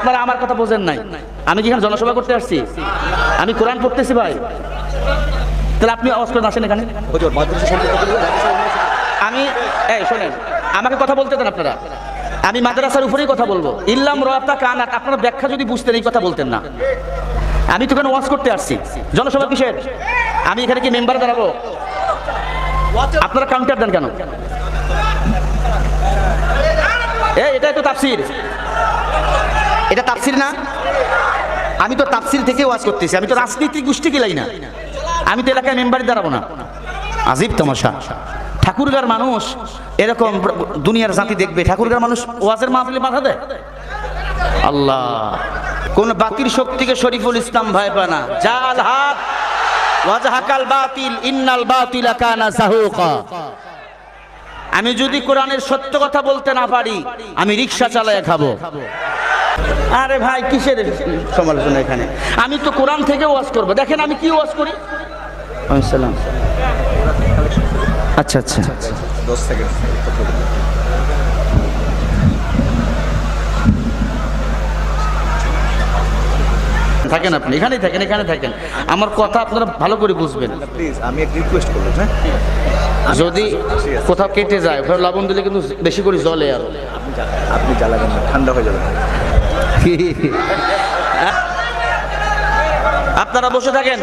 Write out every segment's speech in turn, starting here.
আপনারা আমার কথা বোঝেন নাই। আমি কি এখানে জনসভা করতে আসছি? আমি কোরআন পড়তেছি ভাই। তাহলে আপনি আওয়াজ করে আসেন এখানে। আমি শোনেন, আমাকে কথা বলতে দেন আপনারা। আমি মাদ্রাসার উপরেই কথা বলবো। ইল্লাম রাতা কানাত, আপনারা ব্যাখ্যা যদি বুঝতেন এই কথা বলতেন না। আমি তো এখানে ওয়াজ করতে আসছি। জনসভা কিসের? আমি এখানে কি মেম্বার দাঁড়াবো? আপনারা কাউন্টার দেন কেন? এটাই তো তাফসির। এটা তাফসির না? আমি তো তাফসির থেকে ওয়াজ করতেছি। আমি তো রাজনীতিক গোষ্ঠী গেলাই না। আমি তো এলাকায় মেম্বারে দাঁড়াবো না। আজীব তামাশা। ঠাকুরগার মানুষ এরকম দুনিয়ার জাতি দেখবে। ঠাকুরগার মানুষ ওয়াজের মাহফিলে বাধা দেয়। আল্লাহ, কোন বাতিল শক্তিকে শরীফুল ইসলাম ভয় পায় না। জাল হাক ওয়াজহাকাল বাতিল ইন্নাল বাতিলা কানা যাহুকা। আমি যদি কোরআনের সত্য কথা বলতে না পারি, আমি রিকশা চালায় খাবো। আরে ভাই কিসের সমালোচনা এখানে? আমি তো কোরআন থেকে ওয়াজ করবো। দেখেন আমি কি ওয়াজ করি। আসসালাম। আচ্ছা আচ্ছা, 10 সেকেন্ড থাকেন, আপনি এখানেই থাকেন, এখানে থাকেন। আমার কথা আপনারা ভালো করে বুঝবেন। প্লিজ, আমি একটা রিকোয়েস্ট করব। হ্যাঁ, যদি কোথাও কেটে যায় ওখানে লবণ দিলে কিন্তু বেশি করে জলে। আর আপনি জ্বালাবেন না, ঠান্ডা হয়ে যাবে। আপনারা বসে থাকেন,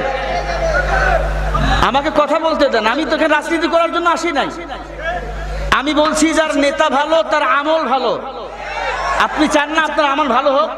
আমাকে কথা বলতে দেন। আমি তো এখানে রাজনীতি করার জন্য আসি নাই। আমি বলছি যার নেতা ভালো তার আমল ভালো। আপনি চান না আপনার আমল ভালো হোক?